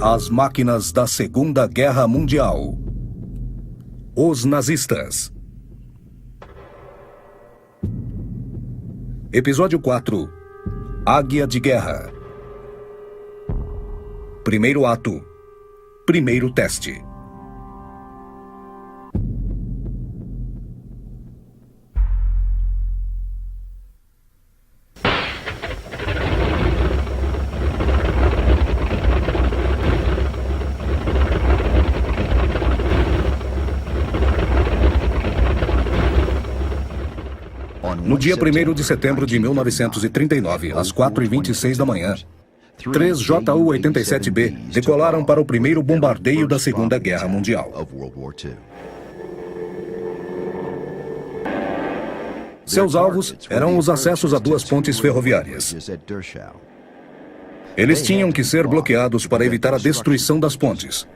As máquinas da Segunda Guerra Mundial. Os nazistas. Episódio 4. Águia de Guerra. Primeiro ato. Primeiro teste. No dia 1º de setembro de 1939, às 4h26 da manhã, 3 Ju-87B decolaram para o primeiro bombardeio da Segunda Guerra Mundial. Seus alvos eram os acessos a 2 pontes ferroviárias. Eles tinham que ser bloqueados para evitar a destruição das pontes.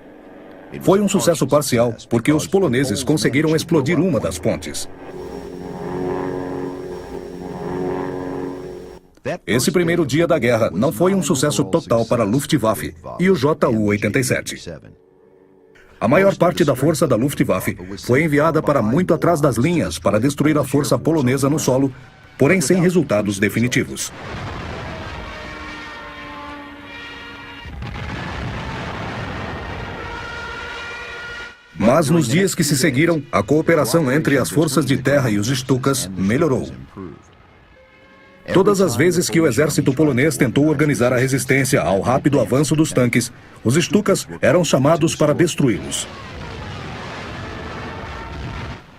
Foi um sucesso parcial, porque os poloneses conseguiram explodir uma das pontes. Esse primeiro dia da guerra não foi um sucesso total para a Luftwaffe e o Ju-87. A maior parte da força da Luftwaffe foi enviada para muito atrás das linhas para destruir a força polonesa no solo, porém sem resultados definitivos. Mas nos dias que se seguiram, a cooperação entre as forças de terra e os Stukas melhorou. Todas as vezes que o exército polonês tentou organizar a resistência ao rápido avanço dos tanques, os Stukas eram chamados para destruí-los.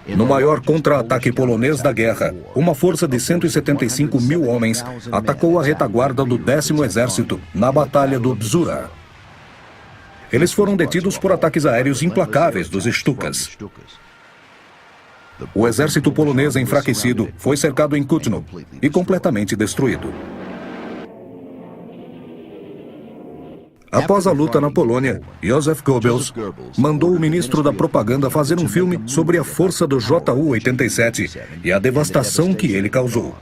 No maior contra-ataque polonês da guerra, uma força de 175 mil homens atacou a retaguarda do 10º Exército na Batalha do Bzura. Eles foram detidos por ataques aéreos implacáveis dos Stukas. O exército polonês enfraquecido foi cercado em Kutno e completamente destruído. Após a luta na Polônia, Joseph Goebbels mandou o ministro da propaganda fazer um filme sobre a força do Ju-87 e a devastação que ele causou.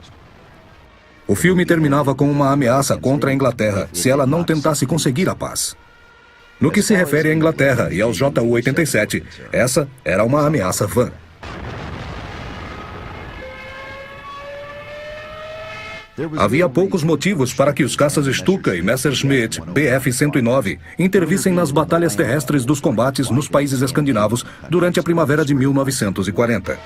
O filme terminava com uma ameaça contra a Inglaterra se ela não tentasse conseguir a paz. No que se refere à Inglaterra e aos Ju-87, essa era uma ameaça vã. Havia poucos motivos para que os caças Stuka e Messerschmitt Bf-109 intervissem nas batalhas terrestres dos combates nos países escandinavos durante a primavera de 1940.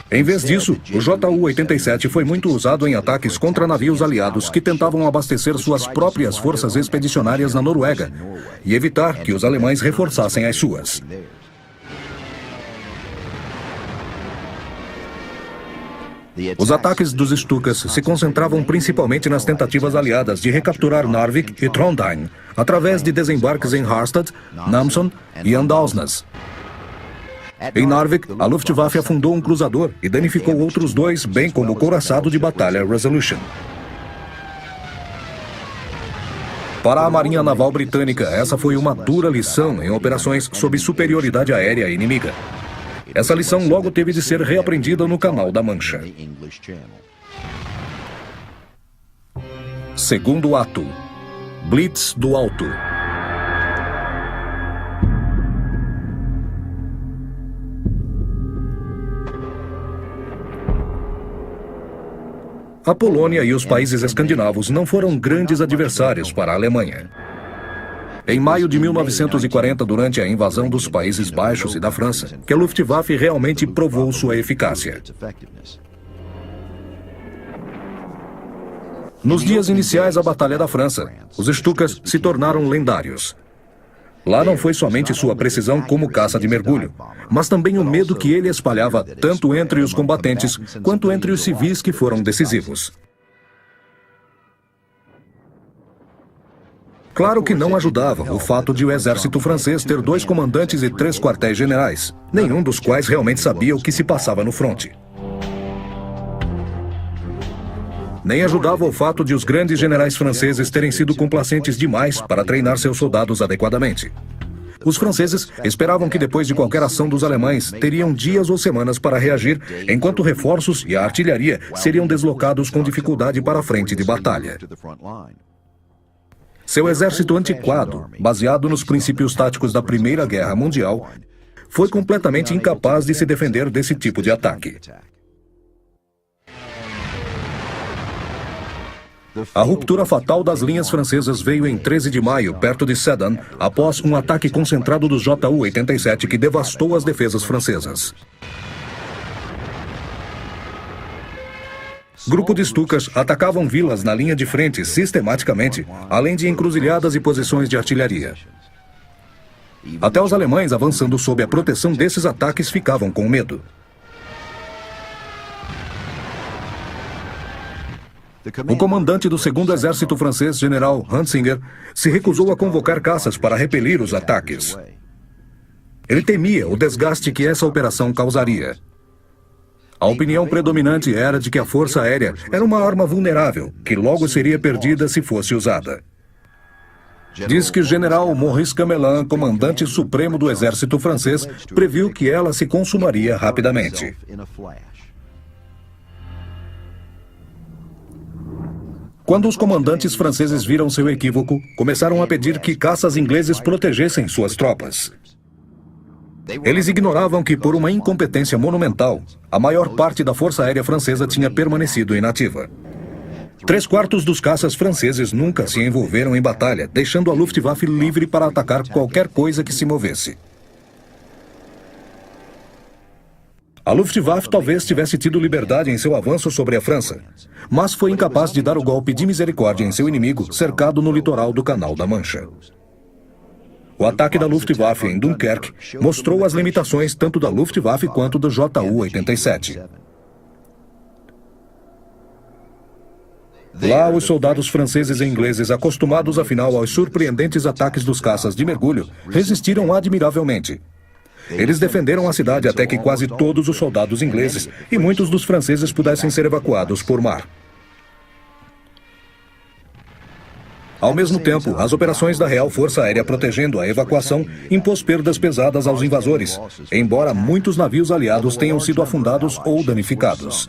Em vez disso, o Ju-87 foi muito usado em ataques contra navios aliados que tentavam abastecer suas próprias forças expedicionárias na Noruega e evitar que os alemães reforçassem as suas. Os ataques dos Stukas se concentravam principalmente nas tentativas aliadas de recapturar Narvik e Trondheim, através de desembarques em Harstad, Namson e Andalsnes. Em Narvik, a Luftwaffe afundou um cruzador e danificou outros 2, bem como o couraçado de batalha Resolution. Para a Marinha Naval Britânica, essa foi uma dura lição em operações sob superioridade aérea inimiga. Essa lição logo teve de ser reaprendida no Canal da Mancha. Segundo ato. Blitz do Alto. A Polônia e os países escandinavos não foram grandes adversários para a Alemanha. Em maio de 1940, durante a invasão dos Países Baixos e da França, que a Luftwaffe realmente provou sua eficácia. Nos dias iniciais da Batalha da França, os Stukas se tornaram lendários. Lá não foi somente sua precisão como caça de mergulho, mas também o medo que ele espalhava tanto entre os combatentes quanto entre os civis que foram decisivos. Claro que não ajudava o fato de o exército francês ter 2 comandantes e 3 quartéis-generais, nenhum dos quais realmente sabia o que se passava no fronte. Nem ajudava o fato de os grandes generais franceses terem sido complacentes demais para treinar seus soldados adequadamente. Os franceses esperavam que depois de qualquer ação dos alemães, teriam dias ou semanas para reagir, enquanto reforços e a artilharia seriam deslocados com dificuldade para a frente de batalha. Seu exército antiquado, baseado nos princípios táticos da Primeira Guerra Mundial, foi completamente incapaz de se defender desse tipo de ataque. A ruptura fatal das linhas francesas veio em 13 de maio, perto de Sedan, após um ataque concentrado dos Ju-87 que devastou as defesas francesas. Grupo de Stukas atacavam vilas na linha de frente sistematicamente, além de encruzilhadas e posições de artilharia. Até os alemães, avançando sob a proteção desses ataques, ficavam com medo. O comandante do 2º Exército Francês, General Hunsinger, se recusou a convocar caças para repelir os ataques. Ele temia o desgaste que essa operação causaria. A opinião predominante era de que a Força Aérea era uma arma vulnerável, que logo seria perdida se fosse usada. Diz que o General Maurice Gamelin, comandante supremo do Exército Francês, previu que ela se consumaria rapidamente. Quando os comandantes franceses viram seu equívoco, começaram a pedir que caças ingleses protegessem suas tropas. Eles ignoravam que, por uma incompetência monumental, a maior parte da Força Aérea Francesa tinha permanecido inativa. 3/4 dos caças franceses nunca se envolveram em batalha, deixando a Luftwaffe livre para atacar qualquer coisa que se movesse. A Luftwaffe talvez tivesse tido liberdade em seu avanço sobre a França, mas foi incapaz de dar o golpe de misericórdia em seu inimigo, cercado no litoral do Canal da Mancha. O ataque da Luftwaffe em Dunkerque mostrou as limitações tanto da Luftwaffe quanto do Ju-87. Lá, os soldados franceses e ingleses, acostumados afinal aos surpreendentes ataques dos caças de mergulho, resistiram admiravelmente. Eles defenderam a cidade até que quase todos os soldados ingleses e muitos dos franceses pudessem ser evacuados por mar. Ao mesmo tempo, as operações da Real Força Aérea protegendo a evacuação impôs perdas pesadas aos invasores, embora muitos navios aliados tenham sido afundados ou danificados.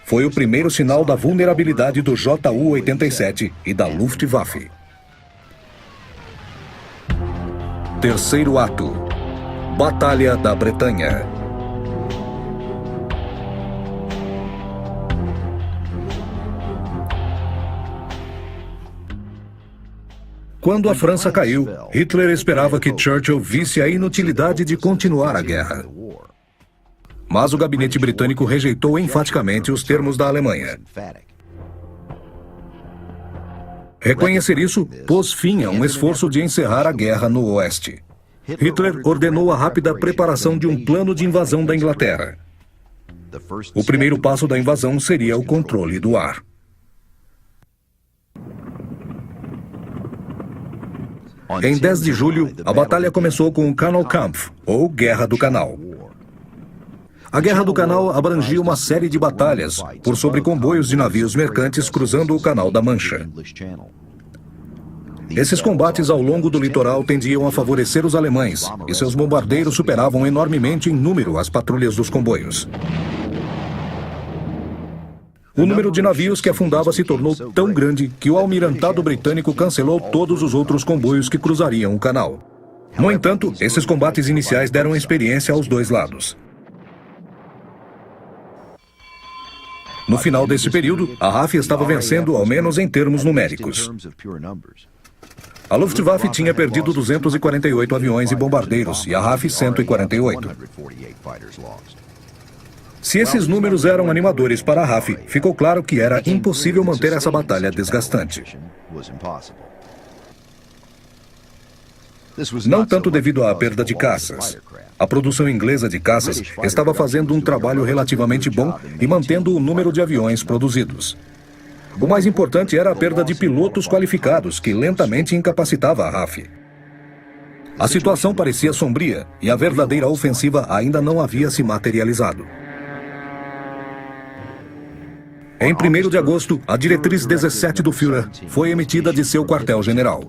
Foi o primeiro sinal da vulnerabilidade do Ju-87 e da Luftwaffe. Terceiro ato. Batalha da Bretanha. Quando a França caiu, Hitler esperava que Churchill visse a inutilidade de continuar a guerra. Mas o gabinete britânico rejeitou enfaticamente os termos da Alemanha. Reconhecer isso pôs fim a um esforço de encerrar a guerra no Oeste. Hitler ordenou a rápida preparação de um plano de invasão da Inglaterra. O primeiro passo da invasão seria o controle do ar. Em 10 de julho, a batalha começou com o Kanalkampf, ou Guerra do Canal. A Guerra do Canal abrangia uma série de batalhas por sobre comboios de navios mercantes cruzando o Canal da Mancha. Esses combates ao longo do litoral tendiam a favorecer os alemães, e seus bombardeiros superavam enormemente em número as patrulhas dos comboios. O número de navios que afundava se tornou tão grande que o almirantado britânico cancelou todos os outros comboios que cruzariam o canal. No entanto, esses combates iniciais deram experiência aos dois lados. No final desse período, a RAF estava vencendo, ao menos em termos numéricos. A Luftwaffe tinha perdido 248 aviões e bombardeiros e a RAF 148. Se esses números eram animadores para a RAF, ficou claro que era impossível manter essa batalha desgastante. Não tanto devido à perda de caças. A produção inglesa de caças estava fazendo um trabalho relativamente bom e mantendo o número de aviões produzidos. O mais importante era a perda de pilotos qualificados, que lentamente incapacitava a RAF. A situação parecia sombria e a verdadeira ofensiva ainda não havia se materializado. Em 1º de agosto, a diretriz 17 do Führer foi emitida de seu quartel-general.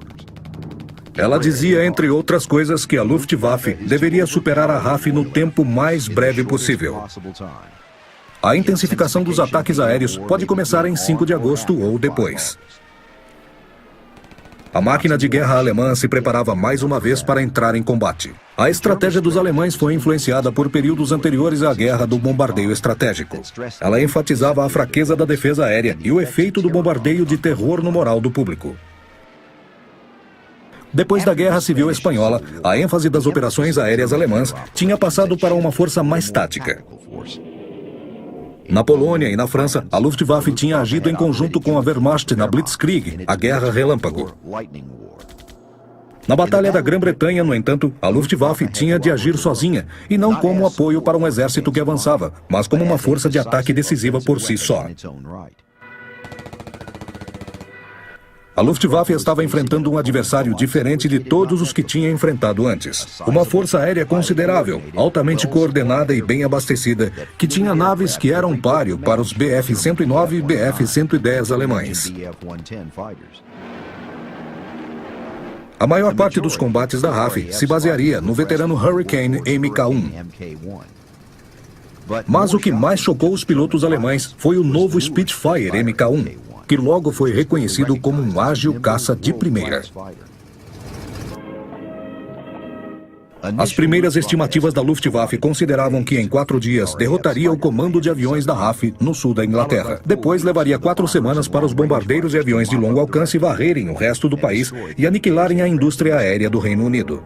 Ela dizia, entre outras coisas, que a Luftwaffe deveria superar a RAF no tempo mais breve possível. A intensificação dos ataques aéreos pode começar em 5 de agosto ou depois. A máquina de guerra alemã se preparava mais uma vez para entrar em combate. A estratégia dos alemães foi influenciada por períodos anteriores à guerra do bombardeio estratégico. Ela enfatizava a fraqueza da defesa aérea e o efeito do bombardeio de terror no moral do público. Depois da Guerra Civil Espanhola, a ênfase das operações aéreas alemãs tinha passado para uma força mais tática. Na Polônia e na França, a Luftwaffe tinha agido em conjunto com a Wehrmacht na Blitzkrieg, a Guerra Relâmpago. Na Batalha da Grã-Bretanha, no entanto, a Luftwaffe tinha de agir sozinha, e não como apoio para um exército que avançava, mas como uma força de ataque decisiva por si só. A Luftwaffe estava enfrentando um adversário diferente de todos os que tinha enfrentado antes. Uma força aérea considerável, altamente coordenada e bem abastecida, que tinha naves que eram páreo para os Bf-109 e Bf-110 alemães. A maior parte dos combates da RAF se basearia no veterano Hurricane Mk1. Mas o que mais chocou os pilotos alemães foi o novo Spitfire Mk1, que logo foi reconhecido como um ágil caça de primeira. As primeiras estimativas da Luftwaffe consideravam que em 4 dias derrotaria o comando de aviões da RAF no sul da Inglaterra. Depois levaria 4 semanas para os bombardeiros e aviões de longo alcance varrerem o resto do país e aniquilarem a indústria aérea do Reino Unido.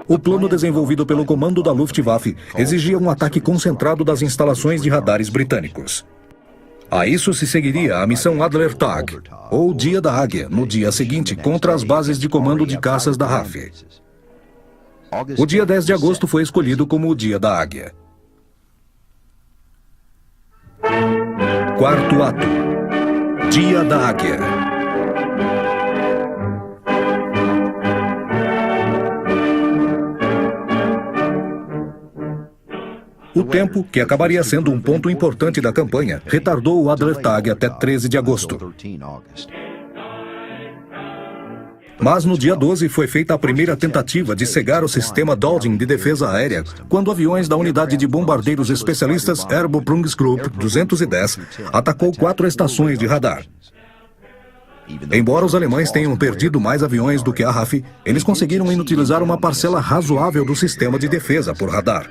O plano desenvolvido pelo comando da Luftwaffe exigia um ataque concentrado das instalações de radares britânicos. A isso se seguiria a missão Adler Tag, ou Dia da Águia, no dia seguinte, contra as bases de comando de caças da RAF. O dia 10 de agosto foi escolhido como o Dia da Águia. Quarto ato. Dia da Águia. O tempo, que acabaria sendo um ponto importante da campanha, retardou o Adler Tag até 13 de agosto. Mas no dia 12 foi feita a primeira tentativa de cegar o sistema Daldin de defesa aérea, quando aviões da unidade de bombardeiros especialistas Airbombungsgruppe 210 atacou 4 estações de radar. Embora os alemães tenham perdido mais aviões do que a RAF, eles conseguiram inutilizar uma parcela razoável do sistema de defesa por radar.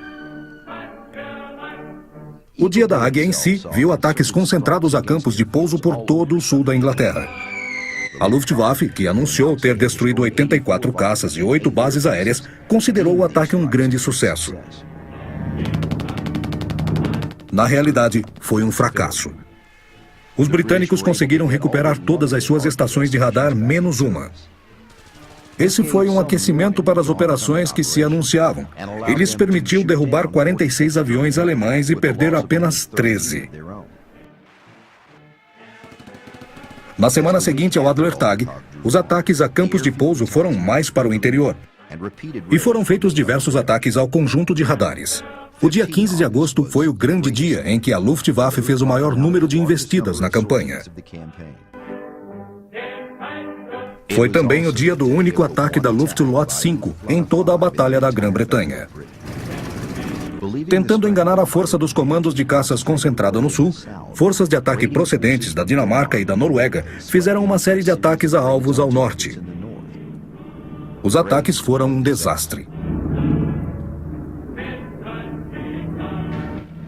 O Dia da Águia em si viu ataques concentrados a campos de pouso por todo o sul da Inglaterra. A Luftwaffe, que anunciou ter destruído 84 caças e 8 bases aéreas, considerou o ataque um grande sucesso. Na realidade, foi um fracasso. Os britânicos conseguiram recuperar todas as suas estações de radar, menos uma. Esse foi um aquecimento para as operações que se anunciavam. Ele lhes permitiu derrubar 46 aviões alemães e perder apenas 13. Na semana seguinte ao Adler Tag, os ataques a campos de pouso foram mais para o interior. E foram feitos diversos ataques ao conjunto de radares. O dia 15 de agosto foi o grande dia em que a Luftwaffe fez o maior número de investidas na campanha. Foi também o dia do único ataque da Luftwaffe 5 em toda a Batalha da Grã-Bretanha. Tentando enganar a força dos comandos de caças concentrada no sul, forças de ataque procedentes da Dinamarca e da Noruega fizeram uma série de ataques a alvos ao norte. Os ataques foram um desastre.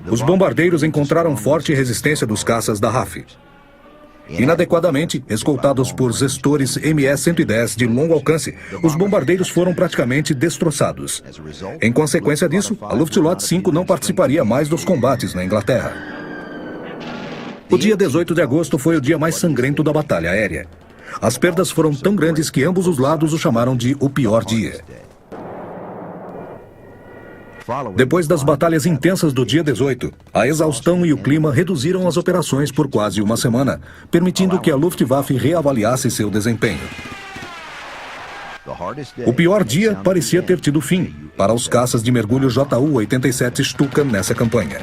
Os bombardeiros encontraram forte resistência dos caças da RAF. Inadequadamente, escoltados por gestores ME-110 de longo alcance, os bombardeiros foram praticamente destroçados. Em consequência disso, a Luftwaffe 5 não participaria mais dos combates na Inglaterra. O dia 18 de agosto foi o dia mais sangrento da batalha aérea. As perdas foram tão grandes que ambos os lados o chamaram de o pior dia. Depois das batalhas intensas do dia 18, a exaustão e o clima reduziram as operações por quase uma semana, permitindo que a Luftwaffe reavaliasse seu desempenho. O pior dia parecia ter tido fim para os caças de mergulho Ju-87 Stuka nessa campanha.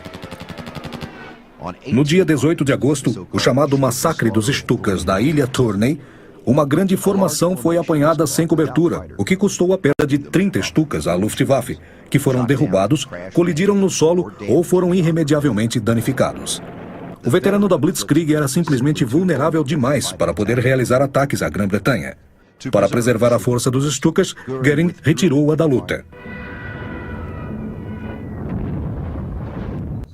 No dia 18 de agosto, o chamado Massacre dos Stukas da ilha Tournai, uma grande formação foi apanhada sem cobertura, o que custou a perda de 30 Stukas à Luftwaffe, que foram derrubados, colidiram no solo ou foram irremediavelmente danificados. O veterano da Blitzkrieg era simplesmente vulnerável demais para poder realizar ataques à Grã-Bretanha. Para preservar a força dos Stukas, Göring retirou-a da luta.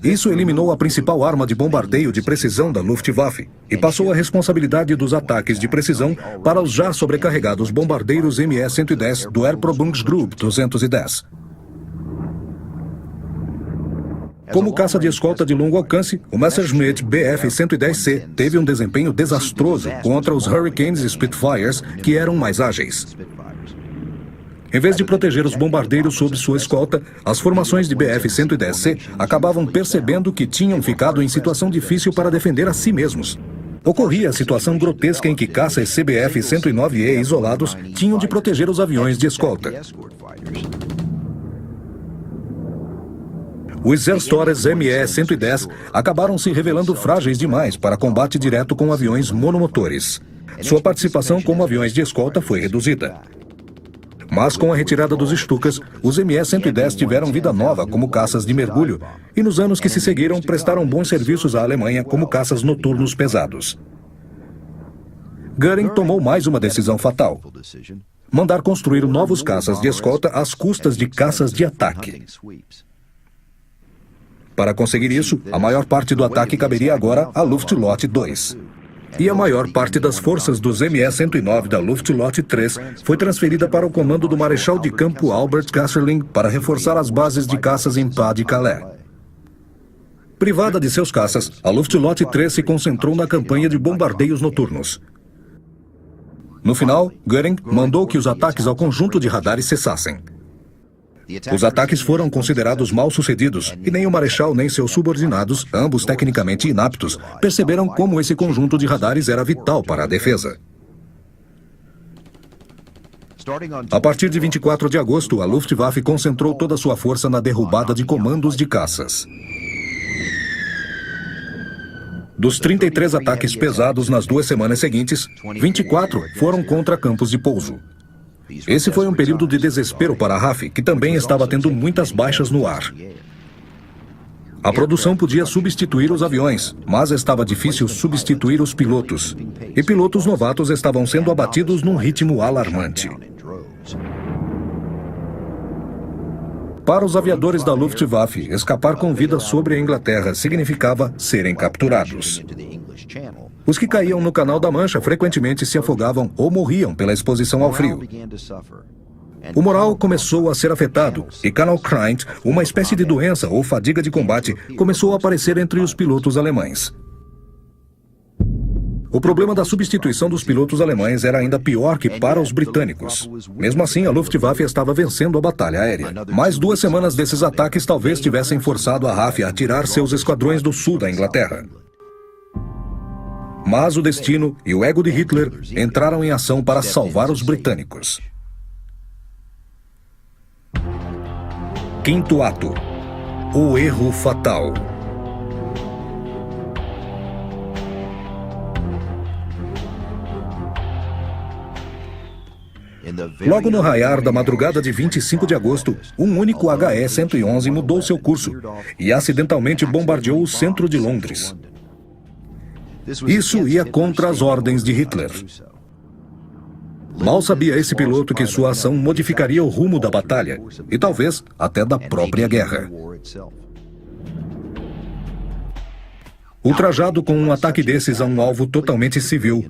Isso eliminou a principal arma de bombardeio de precisão da Luftwaffe e passou a responsabilidade dos ataques de precisão para os já sobrecarregados bombardeiros Me-110 do Erprobungsgruppe 210. Como caça de escolta de longo alcance, o Messerschmitt Bf-110C teve um desempenho desastroso contra os Hurricanes e Spitfires, que eram mais ágeis. Em vez de proteger os bombardeiros sob sua escolta, as formações de Bf-110C acabavam percebendo que tinham ficado em situação difícil para defender a si mesmos. Ocorria a situação grotesca em que caças CBF-109E isolados tinham de proteger os aviões de escolta. Os Zerstores Me-110 acabaram se revelando frágeis demais para combate direto com aviões monomotores. Sua participação como aviões de escolta foi reduzida. Mas com a retirada dos Stukas, os Me-110 tiveram vida nova como caças de mergulho e nos anos que se seguiram prestaram bons serviços à Alemanha como caças noturnos pesados. Göring tomou mais uma decisão fatal: mandar construir novos caças de escolta às custas de caças de ataque. Para conseguir isso, a maior parte do ataque caberia agora à Luftwaffe 2. E a maior parte das forças dos Me-109 da Luftwaffe 3 foi transferida para o comando do Marechal de Campo Albert Kasserling para reforçar as bases de caças em Pas de Calais. Privada de seus caças, a Luftwaffe 3 se concentrou na campanha de bombardeios noturnos. No final, Göring mandou que os ataques ao conjunto de radares cessassem. Os ataques foram considerados mal-sucedidos e nem o Marechal nem seus subordinados, ambos tecnicamente inaptos, perceberam como esse conjunto de radares era vital para a defesa. A partir de 24 de agosto, a Luftwaffe concentrou toda a sua força na derrubada de comandos de caças. Dos 33 ataques pesados nas 2 semanas seguintes, 24 foram contra campos de pouso. Esse foi um período de desespero para a RAF, que também estava tendo muitas baixas no ar. A produção podia substituir os aviões, mas estava difícil substituir os pilotos. E pilotos novatos estavam sendo abatidos num ritmo alarmante. Para os aviadores da Luftwaffe, escapar com vida sobre a Inglaterra significava serem capturados. Os que caíam no Canal da Mancha frequentemente se afogavam ou morriam pela exposição ao frio. O moral começou a ser afetado e Kanalkreit, uma espécie de doença ou fadiga de combate, começou a aparecer entre os pilotos alemães. O problema da substituição dos pilotos alemães era ainda pior que para os britânicos. Mesmo assim, a Luftwaffe estava vencendo a batalha aérea. Mais 2 semanas desses ataques talvez tivessem forçado a RAF a tirar seus esquadrões do sul da Inglaterra. Mas o destino e o ego de Hitler entraram em ação para salvar os britânicos. Quinto ato: o erro fatal. Logo no raiar da madrugada de 25 de agosto, um único HE-111 mudou seu curso e acidentalmente bombardeou o centro de Londres. Isso ia contra as ordens de Hitler. Mal sabia esse piloto que sua ação modificaria o rumo da batalha e talvez até da própria guerra. Ultrajado com um ataque desses a um alvo totalmente civil,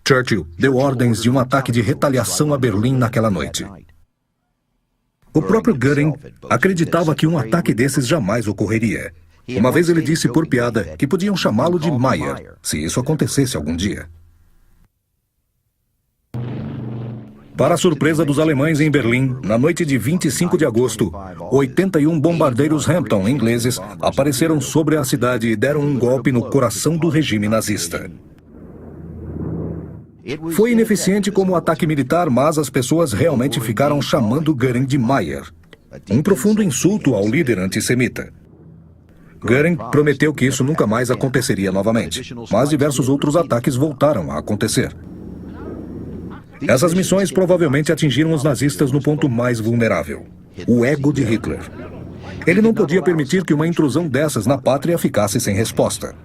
Churchill deu ordens de um ataque de retaliação a Berlim naquela noite. O próprio Göring acreditava que um ataque desses jamais ocorreria. Uma vez ele disse por piada que podiam chamá-lo de Meyer, se isso acontecesse algum dia. Para a surpresa dos alemães em Berlim, na noite de 25 de agosto, 81 bombardeiros Hampton ingleses apareceram sobre a cidade e deram um golpe no coração do regime nazista. Foi ineficiente como ataque militar, mas as pessoas realmente ficaram chamando Göring de Meyer, um profundo insulto ao líder antissemita. Göring prometeu que isso nunca mais aconteceria novamente, mas diversos outros ataques voltaram a acontecer. Essas missões provavelmente atingiram os nazistas no ponto mais vulnerável: o ego de Hitler. Ele não podia permitir que uma intrusão dessas na pátria ficasse sem resposta.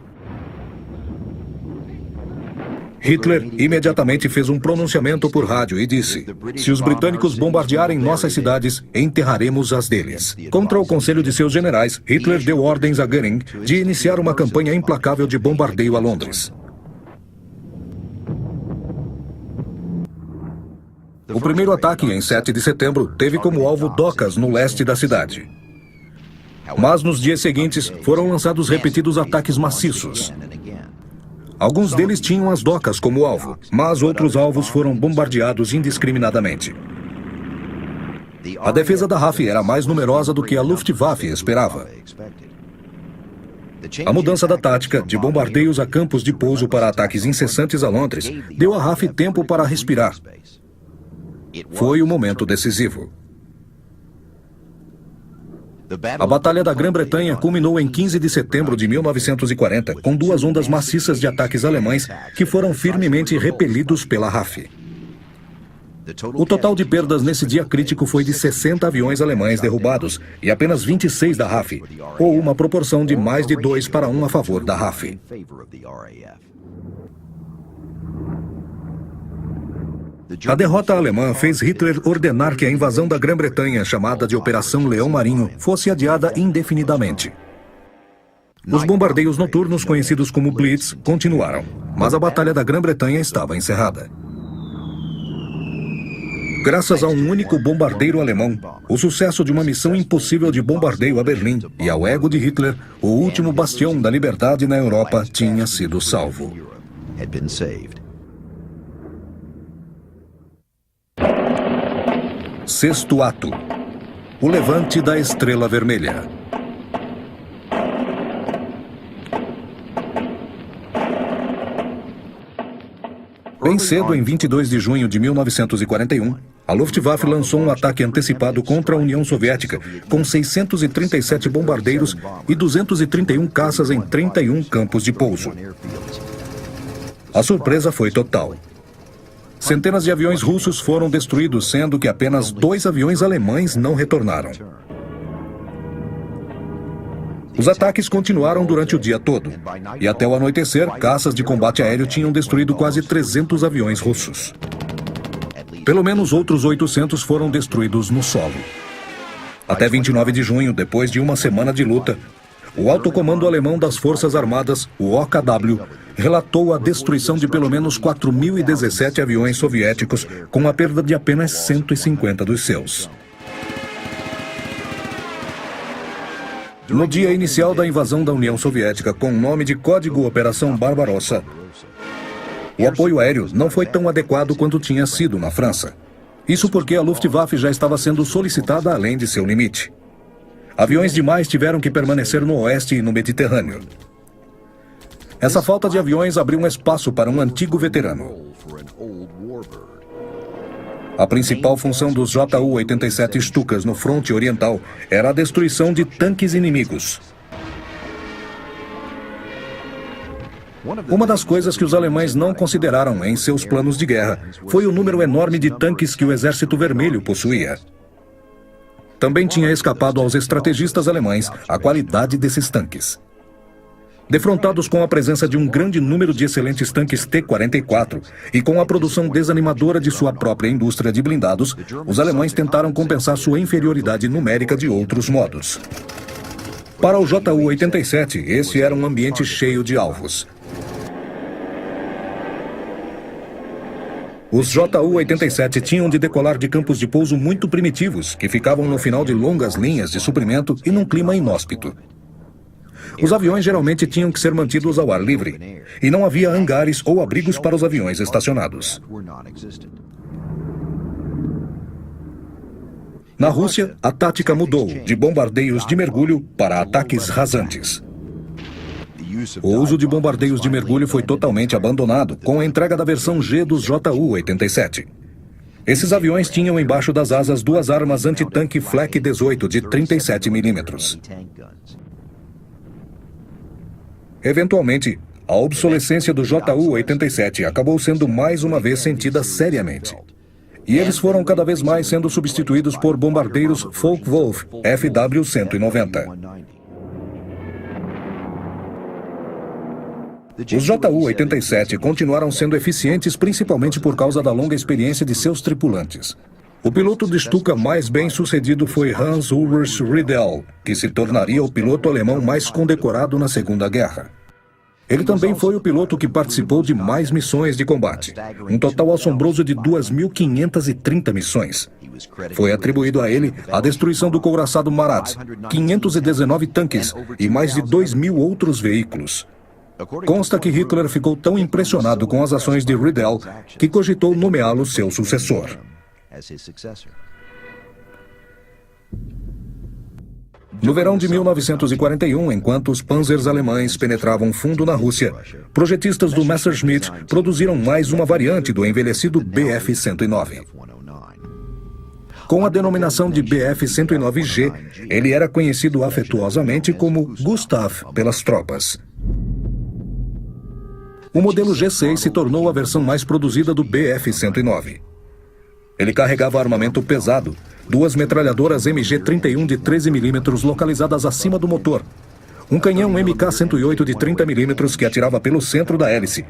Hitler imediatamente fez um pronunciamento por rádio e disse: "Se os britânicos bombardearem nossas cidades, enterraremos as deles." Contra o conselho de seus generais, Hitler deu ordens a Göring de iniciar uma campanha implacável de bombardeio a Londres. O primeiro ataque, em 7 de setembro, teve como alvo docas no leste da cidade. Mas nos dias seguintes, foram lançados repetidos ataques maciços. Alguns deles tinham as docas como alvo, mas outros alvos foram bombardeados indiscriminadamente. A defesa da RAF era mais numerosa do que a Luftwaffe esperava. A mudança da tática, de bombardeios a campos de pouso para ataques incessantes a Londres, deu à RAF tempo para respirar. Foi o momento decisivo. A Batalha da Grã-Bretanha culminou em 15 de setembro de 1940, com 2 ondas maciças de ataques alemães que foram firmemente repelidos pela RAF. O total de perdas nesse dia crítico foi de 60 aviões alemães derrubados e apenas 26 da RAF, ou uma proporção de mais de 2 para 1 a favor da RAF. A derrota alemã fez Hitler ordenar que a invasão da Grã-Bretanha, chamada de Operação Leão Marinho, fosse adiada indefinidamente. Os bombardeios noturnos, conhecidos como Blitz, continuaram, mas a Batalha da Grã-Bretanha estava encerrada. Graças a um único bombardeiro alemão, o sucesso de uma missão impossível de bombardeio a Berlim e ao ego de Hitler, o último bastião da liberdade na Europa tinha sido salvo. Sexto ato: o levante da Estrela Vermelha. Bem cedo, em 22 de junho de 1941, a Luftwaffe lançou um ataque antecipado contra a União Soviética, com 637 bombardeiros e 231 caças em 31 campos de pouso. A surpresa foi total. Centenas de aviões russos foram destruídos, sendo que apenas 2 aviões alemães não retornaram. Os ataques continuaram durante o dia todo, e até o anoitecer, caças de combate aéreo tinham destruído quase 300 aviões russos. Pelo menos outros 800 foram destruídos no solo. Até 29 de junho, depois de uma semana de luta, o Alto Comando Alemão das Forças Armadas, o OKW, relatou a destruição de pelo menos 4.017 aviões soviéticos, com a perda de apenas 150 dos seus. No dia inicial da invasão da União Soviética, com o nome de Código Operação Barbarossa, o apoio aéreo não foi tão adequado quanto tinha sido na França. Isso porque a Luftwaffe já estava sendo solicitada além de seu limite. Aviões demais tiveram que permanecer no oeste e no Mediterrâneo. Essa falta de aviões abriu um espaço para um antigo veterano. A principal função dos Ju-87 Stukas no fronte oriental era a destruição de tanques inimigos. Uma das coisas que os alemães não consideraram em seus planos de guerra foi o número enorme de tanques que o Exército Vermelho possuía. Também tinha escapado aos estrategistas alemães a qualidade desses tanques. Defrontados com a presença de um grande número de excelentes tanques T-44 e com a produção desanimadora de sua própria indústria de blindados, os alemães tentaram compensar sua inferioridade numérica de outros modos. Para o Ju-87, esse era um ambiente cheio de alvos. Os Ju-87 tinham de decolar de campos de pouso muito primitivos, que ficavam no final de longas linhas de suprimento e num clima inóspito. Os aviões geralmente tinham que ser mantidos ao ar livre, e não havia hangares ou abrigos para os aviões estacionados. Na Rússia, a tática mudou de bombardeios de mergulho para ataques rasantes. O uso de bombardeios de mergulho foi totalmente abandonado com a entrega da versão G dos Ju-87. Esses aviões tinham embaixo das asas 2 armas antitanque Flak 18 de 37 mm. Eventualmente, a obsolescência do Ju-87 acabou sendo mais uma vez sentida seriamente. E eles foram cada vez mais sendo substituídos por bombardeiros Focke-Wulf FW-190. Os Ju-87 continuaram sendo eficientes principalmente por causa da longa experiência de seus tripulantes. O piloto de Stuka mais bem-sucedido foi Hans-Ulrich Riedel, que se tornaria o piloto alemão mais condecorado na Segunda Guerra. Ele também foi o piloto que participou de mais missões de combate, um total assombroso de 2.530 missões. Foi atribuído a ele a destruição do couraçado Marat, 519 tanques e mais de 2.000 outros veículos. Consta que Hitler ficou tão impressionado com as ações de Riedel que cogitou nomeá-lo seu sucessor. No verão de 1941, enquanto os panzers alemães penetravam fundo na Rússia, projetistas do Messerschmitt produziram mais uma variante do envelhecido Bf-109. Com a denominação de Bf-109G, ele era conhecido afetuosamente como Gustav pelas tropas. O modelo G6 se tornou a versão mais produzida do Bf-109. Ele carregava armamento pesado, 2 metralhadoras MG-31 de 13 mm localizadas acima do motor, um canhão MK-108 de 30 mm que atirava pelo centro da hélice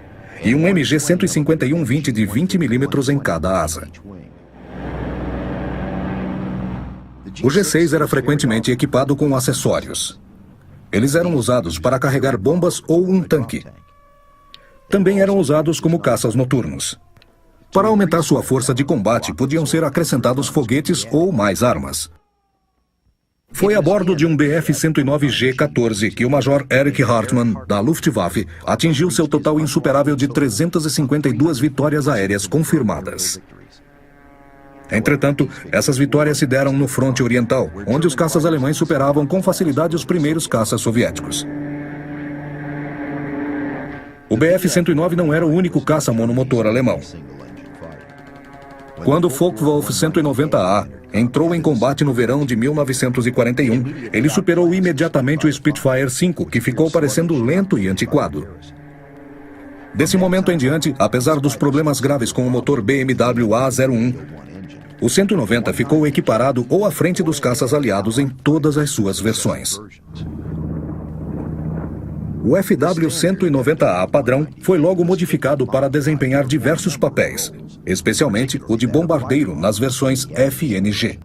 e um MG-151-20 de 20 mm em cada asa. O G6 era frequentemente equipado com acessórios. Eles eram usados para carregar bombas ou um tanque. Também eram usados como caças noturnos. Para aumentar sua força de combate, podiam ser acrescentados foguetes ou mais armas. Foi a bordo de um Bf-109G-14 que o Major Erich Hartmann, da Luftwaffe, atingiu seu total insuperável de 352 vitórias aéreas confirmadas. Entretanto, essas vitórias se deram no fronte oriental, onde os caças alemães superavam com facilidade os primeiros caças soviéticos. O Bf-109 não era o único caça monomotor alemão. Quando o Focke-Wulf 190A entrou em combate no verão de 1941, ele superou imediatamente o Spitfire V, que ficou parecendo lento e antiquado. Desse momento em diante, apesar dos problemas graves com o motor BMW A01, o 190 ficou equiparado ou à frente dos caças aliados em todas as suas versões. O FW-190A padrão foi logo modificado para desempenhar diversos papéis, especialmente o de bombardeiro nas versões FNG.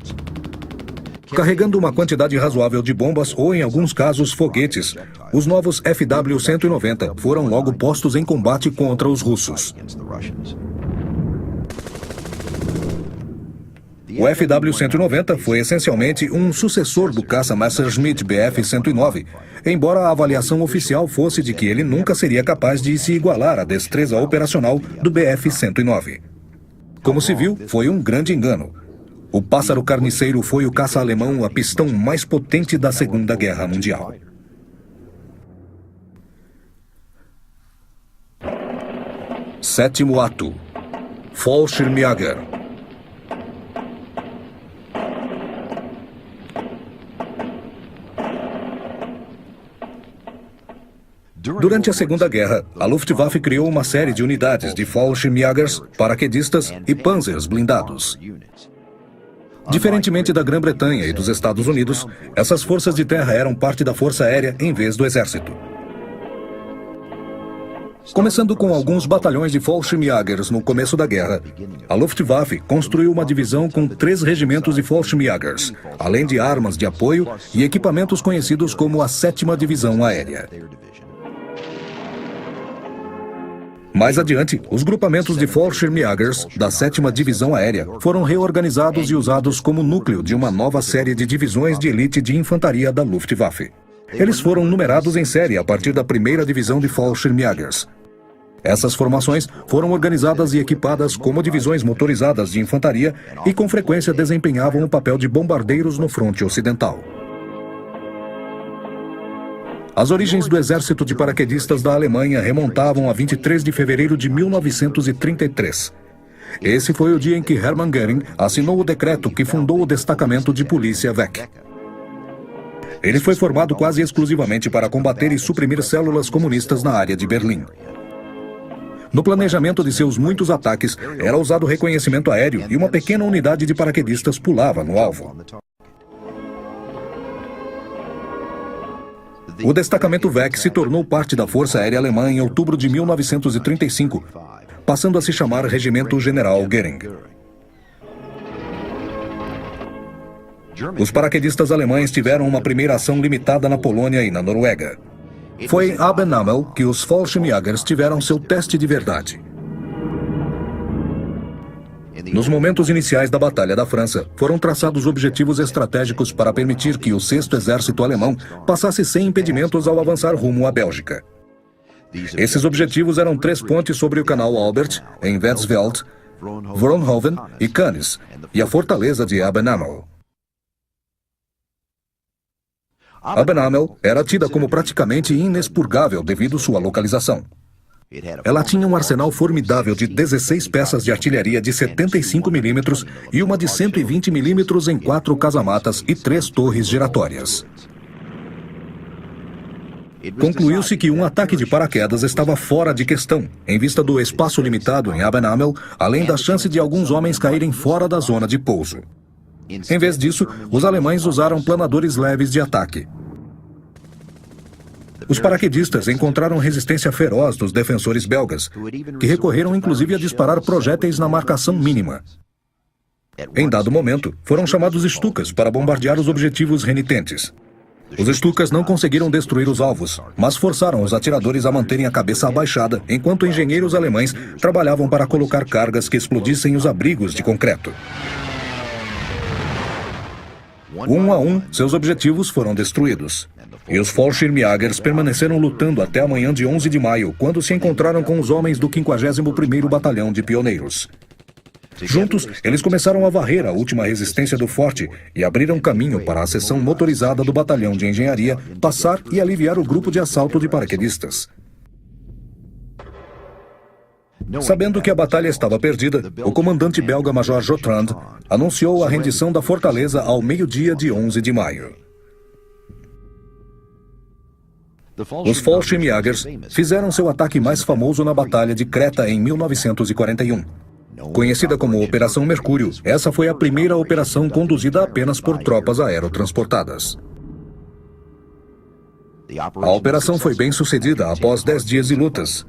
Carregando uma quantidade razoável de bombas ou, em alguns casos, foguetes, os novos FW-190 foram logo postos em combate contra os russos. O FW-190 foi essencialmente um sucessor do caça Messerschmitt Bf-109, embora a avaliação oficial fosse de que ele nunca seria capaz de se igualar à destreza operacional do Bf-109. Como se viu, foi um grande engano. O pássaro carniceiro foi o caça alemão a pistão mais potente da Segunda Guerra Mundial. Sétimo ato. Fallschirmjäger. Durante a Segunda Guerra, a Luftwaffe criou uma série de unidades de Fallschirmjägers, paraquedistas e panzers blindados. Diferentemente da Grã-Bretanha e dos Estados Unidos, essas forças de terra eram parte da Força Aérea em vez do Exército. Começando com alguns batalhões de Fallschirmjägers no começo da guerra, a Luftwaffe construiu uma divisão com 3 regimentos de Fallschirmjägers, além de armas de apoio e equipamentos conhecidos como a 7ª Divisão Aérea. Mais adiante, os grupamentos de Fallschirmjägers da 7ª Divisão Aérea foram reorganizados e usados como núcleo de uma nova série de divisões de elite de infantaria da Luftwaffe. Eles foram numerados em série a partir da 1ª Divisão de Fallschirmjägers. Essas formações foram organizadas e equipadas como divisões motorizadas de infantaria e com frequência desempenhavam o papel de bombardeiros no fronte ocidental. As origens do Exército de Paraquedistas da Alemanha remontavam a 23 de fevereiro de 1933. Esse foi o dia em que Hermann Göring assinou o decreto que fundou o destacamento de polícia Vec. Ele foi formado quase exclusivamente para combater e suprimir células comunistas na área de Berlim. No planejamento de seus muitos ataques, era usado reconhecimento aéreo e uma pequena unidade de paraquedistas pulava no alvo. O destacamento VEC se tornou parte da Força Aérea Alemã em outubro de 1935, passando a se chamar Regimento General Göring. Os paraquedistas alemães tiveram uma primeira ação limitada na Polônia e na Noruega. Foi em Abenamel que os Fallschirmjägers tiveram seu teste de verdade. Nos momentos iniciais da Batalha da França, foram traçados objetivos estratégicos para permitir que o 6º Exército Alemão passasse sem impedimentos ao avançar rumo à Bélgica. Esses objetivos eram 3 pontes sobre o Canal Albert, em Wetzveld, Vroonhoven e Cannes, e a fortaleza de Abenamel. Abenamel era tida como praticamente inexpurgável devido sua localização. Ela tinha um arsenal formidável de 16 peças de artilharia de 75 mm e uma de 120 mm em 4 casamatas e 3 torres giratórias. Concluiu-se que um ataque de paraquedas estava fora de questão, em vista do espaço limitado em Abenamel, além da chance de alguns homens caírem fora da zona de pouso. Em vez disso, os alemães usaram planadores leves de ataque. Os paraquedistas encontraram resistência feroz dos defensores belgas, que recorreram inclusive a disparar projéteis na marcação mínima. Em dado momento, foram chamados Stukas para bombardear os objetivos renitentes. Os Stukas não conseguiram destruir os alvos, mas forçaram os atiradores a manterem a cabeça abaixada, enquanto engenheiros alemães trabalhavam para colocar cargas que explodissem os abrigos de concreto. Um a um, seus objetivos foram destruídos. E os Fallschirmjägers permaneceram lutando até a manhã de 11 de maio, quando se encontraram com os homens do 51º Batalhão de Pioneiros. Juntos, eles começaram a varrer a última resistência do forte e abriram caminho para a seção motorizada do Batalhão de Engenharia passar e aliviar o grupo de assalto de paraquedistas. Sabendo que a batalha estava perdida, o comandante belga Major Jotrand anunciou a rendição da fortaleza ao meio-dia de 11 de maio. Os Fallschirmjägers fizeram seu ataque mais famoso na Batalha de Creta em 1941. Conhecida como Operação Mercúrio, essa foi a primeira operação conduzida apenas por tropas aerotransportadas. A operação foi bem sucedida após 10 dias de lutas,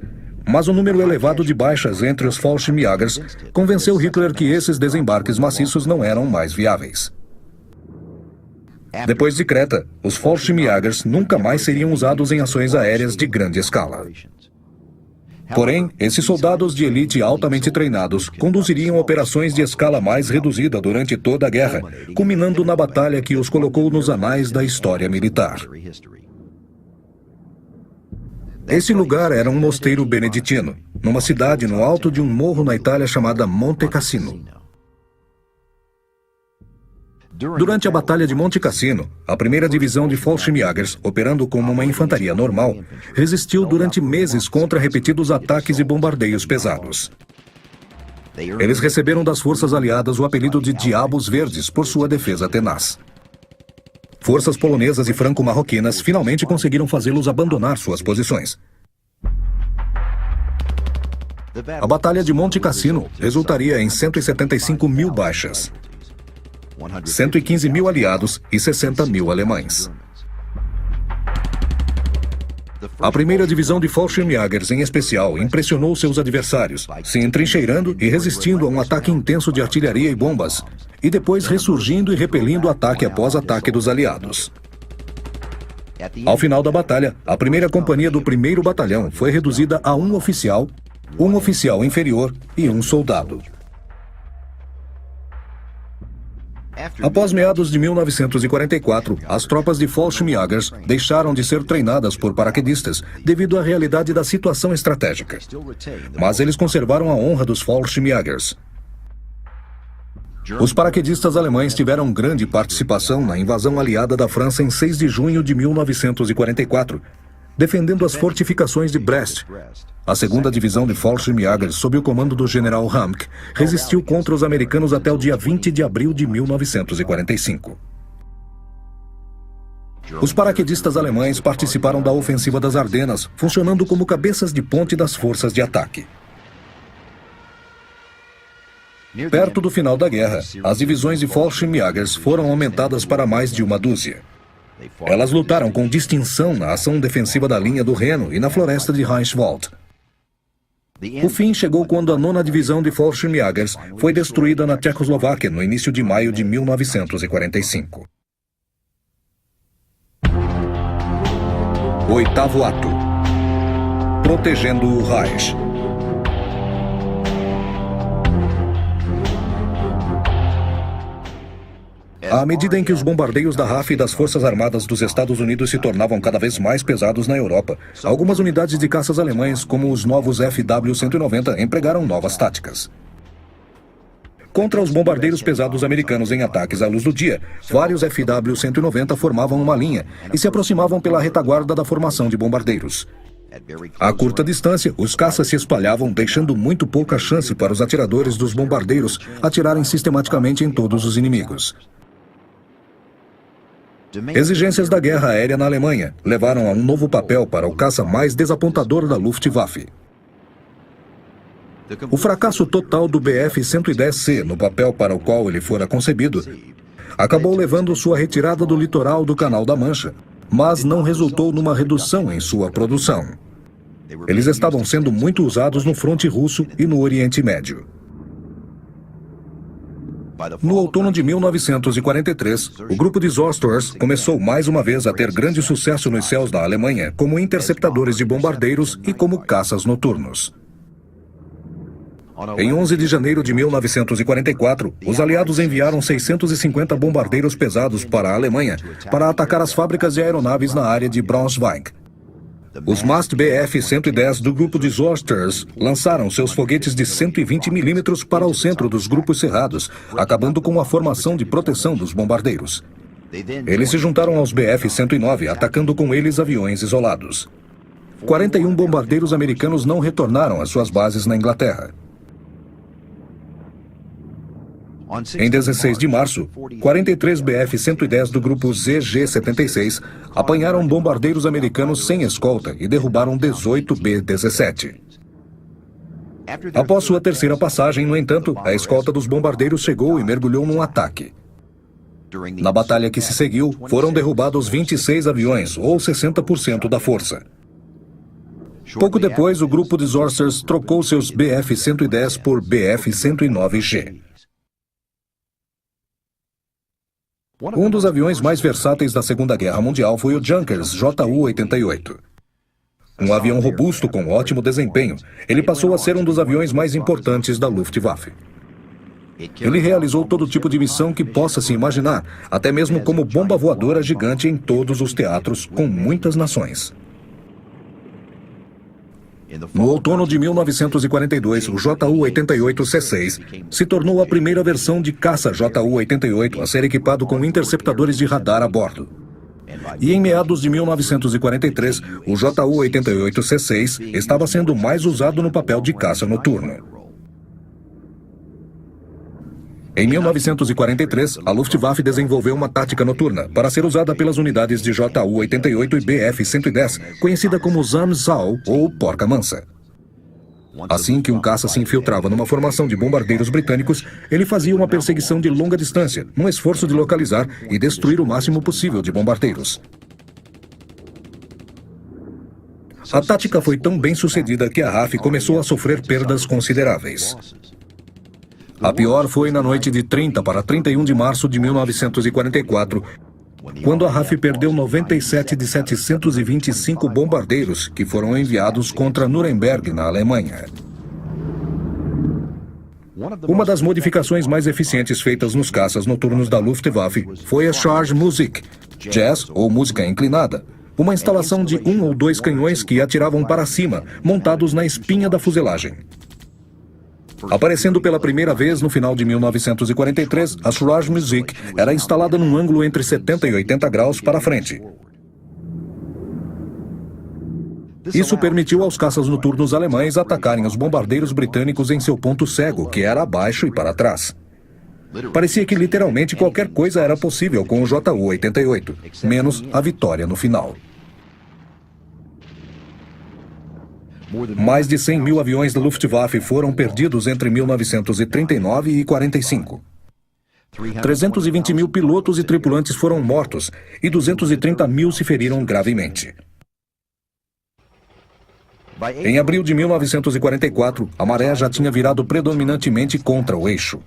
mas um número elevado de baixas entre os Fallschirmjägers convenceu Hitler que esses desembarques maciços não eram mais viáveis. Depois de Creta, os Fallschirmjägers nunca mais seriam usados em ações aéreas de grande escala. Porém, esses soldados de elite altamente treinados conduziriam operações de escala mais reduzida durante toda a guerra, culminando na batalha que os colocou nos anais da história militar. Esse lugar era um mosteiro beneditino, numa cidade no alto de um morro na Itália chamada Monte Cassino. Durante a Batalha de Monte Cassino, a primeira divisão de Fallschirmjägers, operando como uma infantaria normal, resistiu durante meses contra repetidos ataques e bombardeios pesados. Eles receberam das forças aliadas o apelido de Diabos Verdes por sua defesa tenaz. Forças polonesas e franco-marroquinas finalmente conseguiram fazê-los abandonar suas posições. A Batalha de Monte Cassino resultaria em 175 mil baixas. 115 mil aliados e 60 mil alemães. A primeira divisão de Fallschirmjägers, em especial, impressionou seus adversários, se entrincheirando e resistindo a um ataque intenso de artilharia e bombas, e depois ressurgindo e repelindo ataque após ataque dos aliados. Ao final da batalha, a primeira companhia do 1º Batalhão foi reduzida a um oficial inferior e um soldado. Após meados de 1944, as tropas de Fallschirmjägers deixaram de ser treinadas por paraquedistas devido à realidade da situação estratégica. Mas eles conservaram a honra dos Fallschirmjägers. Os paraquedistas alemães tiveram grande participação na invasão aliada da França em 6 de junho de 1944, defendendo as fortificações de Brest. A segunda divisão de Fallschirmjägers, sob o comando do general Hamke, resistiu contra os americanos até o dia 20 de abril de 1945. Os paraquedistas alemães participaram da ofensiva das Ardenas, funcionando como cabeças de ponte das forças de ataque. Perto do final da guerra, as divisões de Fallschirmjägers foram aumentadas para mais de uma dúzia. Elas lutaram com distinção na ação defensiva da linha do Reno e na floresta de Reichswald. O fim chegou quando a 9ª Divisão de Fallschirmjägers foi destruída na Tchecoslováquia no início de maio de 1945. Oitavo ato. Protegendo o Reich. À medida em que os bombardeios da RAF e das Forças Armadas dos Estados Unidos se tornavam cada vez mais pesados na Europa, algumas unidades de caças alemães, como os novos FW-190, empregaram novas táticas. Contra os bombardeiros pesados americanos em ataques à luz do dia, vários FW-190 formavam uma linha e se aproximavam pela retaguarda da formação de bombardeiros. A curta distância, os caças se espalhavam, deixando muito pouca chance para os atiradores dos bombardeiros atirarem sistematicamente em todos os inimigos. Exigências da guerra aérea na Alemanha levaram a um novo papel para o caça mais desapontador da Luftwaffe. O fracasso total do Bf-110C no papel para o qual ele fora concebido acabou levando sua retirada do litoral do Canal da Mancha, mas não resultou numa redução em sua produção. Eles estavam sendo muito usados no fronte russo e no Oriente Médio. No outono de 1943, o grupo de Zorsters começou mais uma vez a ter grande sucesso nos céus da Alemanha como interceptadores de bombardeiros e como caças noturnos. Em 11 de janeiro de 1944, os aliados enviaram 650 bombardeiros pesados para a Alemanha para atacar as fábricas de aeronaves na área de Braunschweig. Os MAST Bf-110 do grupo de Zorsters lançaram seus foguetes de 120 mm para o centro dos grupos cerrados, acabando com a formação de proteção dos bombardeiros. Eles se juntaram aos Bf-109, atacando com eles aviões isolados. 41 bombardeiros americanos não retornaram às suas bases na Inglaterra. Em 16 de março, 43 Bf-110 do grupo ZG-76 apanharam bombardeiros americanos sem escolta e derrubaram 18 B-17. Após sua terceira passagem, no entanto, a escolta dos bombardeiros chegou e mergulhou num ataque. Na batalha que se seguiu, foram derrubados 26 aviões, ou 60% da força. Pouco depois, o grupo de Zorsters trocou seus Bf-110 por Bf-109G. Um dos aviões mais versáteis da Segunda Guerra Mundial foi o Junkers Ju-88. Um avião robusto com ótimo desempenho, ele passou a ser um dos aviões mais importantes da Luftwaffe. Ele realizou todo tipo de missão que possa se imaginar, até mesmo como bomba voadora gigante em todos os teatros, com muitas nações. No outono de 1942, o Ju-88C6 se tornou a primeira versão de caça Ju-88 a ser equipado com interceptadores de radar a bordo. E em meados de 1943, o Ju-88C6 estava sendo mais usado no papel de caça noturno. Em 1943, a Luftwaffe desenvolveu uma tática noturna para ser usada pelas unidades de Ju-88 e Bf-110, conhecida como Zamsau ou Porca Mansa. Assim que um caça se infiltrava numa formação de bombardeiros britânicos, ele fazia uma perseguição de longa distância, num esforço de localizar e destruir o máximo possível de bombardeiros. A tática foi tão bem sucedida que a RAF começou a sofrer perdas consideráveis. A pior foi na noite de 30 para 31 de março de 1944, quando a RAF perdeu 97 de 725 bombardeiros que foram enviados contra Nuremberg, na Alemanha. Uma das modificações mais eficientes feitas nos caças noturnos da Luftwaffe foi a Charge Musik, jazz ou música inclinada, uma instalação de 1 ou 2 canhões que atiravam para cima, montados na espinha da fuselagem. Aparecendo pela primeira vez no final de 1943, a Charge Musik era instalada num ângulo entre 70 e 80 graus para frente. Isso permitiu aos caças noturnos alemães atacarem os bombardeiros britânicos em seu ponto cego, que era abaixo e para trás. Parecia que literalmente qualquer coisa era possível com o Ju-88, menos a vitória no final. Mais de 100 mil aviões da Luftwaffe foram perdidos entre 1939 e 45. 320 mil pilotos e tripulantes foram mortos e 230 mil se feriram gravemente. Em abril de 1944, a maré já tinha virado predominantemente contra o eixo.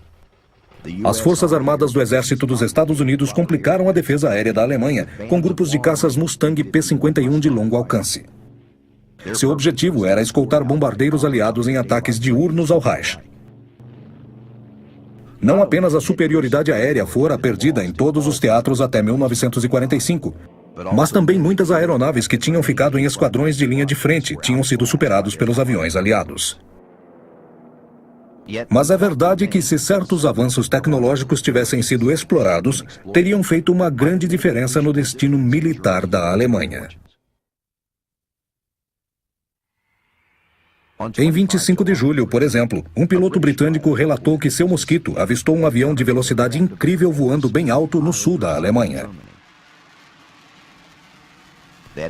As Forças Armadas do Exército dos Estados Unidos complicaram a defesa aérea da Alemanha com grupos de caças Mustang P-51 de longo alcance. Seu objetivo era escoltar bombardeiros aliados em ataques diurnos ao Reich. Não apenas a superioridade aérea fora perdida em todos os teatros até 1945, mas também muitas aeronaves que tinham ficado em esquadrões de linha de frente tinham sido superados pelos aviões aliados. Mas é verdade que se certos avanços tecnológicos tivessem sido explorados, teriam feito uma grande diferença no destino militar da Alemanha. Em 25 de julho, por exemplo, um piloto britânico relatou que seu Mosquito avistou um avião de velocidade incrível voando bem alto no sul da Alemanha.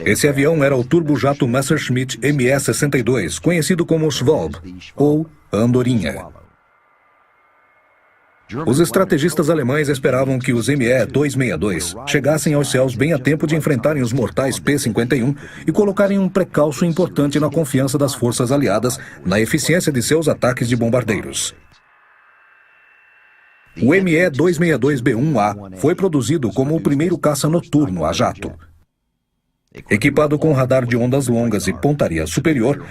Esse avião era o turbojato Messerschmitt Me-62, conhecido como Schwalbe, ou Andorinha. Os estrategistas alemães esperavam que os Me-262 chegassem aos céus bem a tempo de enfrentarem os mortais P-51 e colocarem um precalço importante na confiança das forças aliadas na eficiência de seus ataques de bombardeiros. O Me-262B1A foi produzido como o primeiro caça noturno a jato. Equipado com radar de ondas longas e pontaria superior,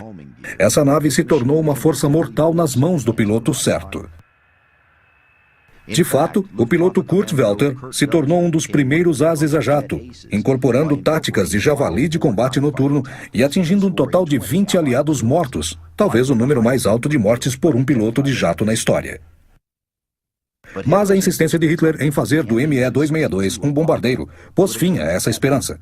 essa nave se tornou uma força mortal nas mãos do piloto certo. De fato, o piloto Kurt Welter se tornou um dos primeiros ases a jato, incorporando táticas de javali de combate noturno e atingindo um total de 20 aliados mortos, talvez o número mais alto de mortes por um piloto de jato na história. Mas a insistência de Hitler em fazer do Me-262 um bombardeiro pôs fim a essa esperança.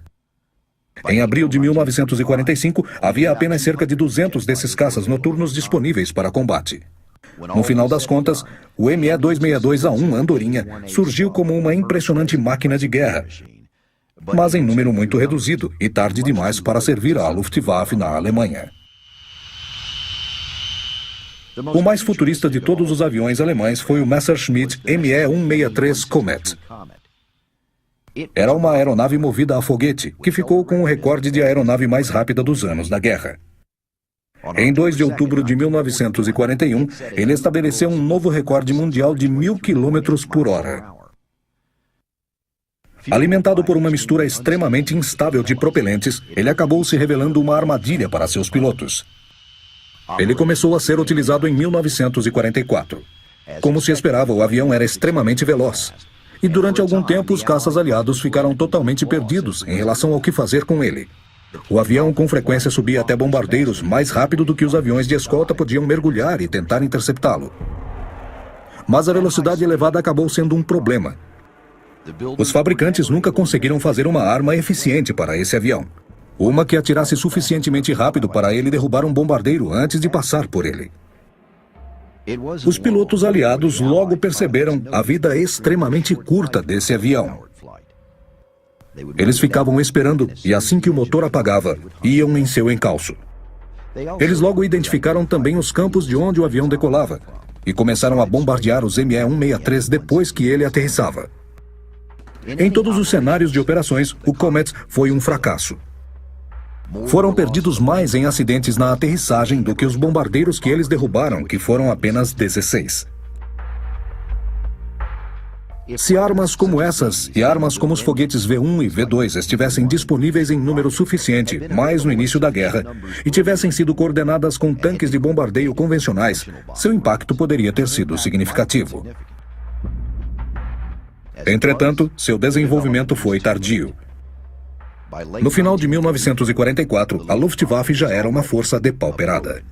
Em abril de 1945, havia apenas cerca de 200 desses caças noturnos disponíveis para combate. No final das contas, o Me-262A1 Andorinha surgiu como uma impressionante máquina de guerra, mas em número muito reduzido e tarde demais para servir à Luftwaffe na Alemanha. O mais futurista de todos os aviões alemães foi o Messerschmitt Me-163 Comet. Era uma aeronave movida a foguete, que ficou com o recorde de aeronave mais rápida dos anos da guerra. Em 2 de outubro de 1941, ele estabeleceu um novo recorde mundial de 1.000 km por hora. Alimentado por uma mistura extremamente instável de propelentes, ele acabou se revelando uma armadilha para seus pilotos. Ele começou a ser utilizado em 1944. Como se esperava, o avião era extremamente veloz. E durante algum tempo, os caças aliados ficaram totalmente perdidos em relação ao que fazer com ele. O avião com frequência subia até bombardeiros mais rápido do que os aviões de escolta podiam mergulhar e tentar interceptá-lo. Mas a velocidade elevada acabou sendo um problema. Os fabricantes nunca conseguiram fazer uma arma eficiente para esse avião. Uma que atirasse suficientemente rápido para ele derrubar um bombardeiro antes de passar por ele. Os pilotos aliados logo perceberam a vida extremamente curta desse avião. Eles ficavam esperando e assim que o motor apagava, iam em seu encalço. Eles logo identificaram também os campos de onde o avião decolava e começaram a bombardear os Me-163 depois que ele aterrissava. Em todos os cenários de operações, o Comet foi um fracasso. Foram perdidos mais em acidentes na aterrissagem do que os bombardeiros que eles derrubaram, que foram apenas 16. Se armas como essas e armas como os foguetes V1 e V2 estivessem disponíveis em número suficiente, mais no início da guerra, e tivessem sido coordenadas com tanques de bombardeio convencionais, seu impacto poderia ter sido significativo. Entretanto, seu desenvolvimento foi tardio. No final de 1944, a Luftwaffe já era uma força depauperada.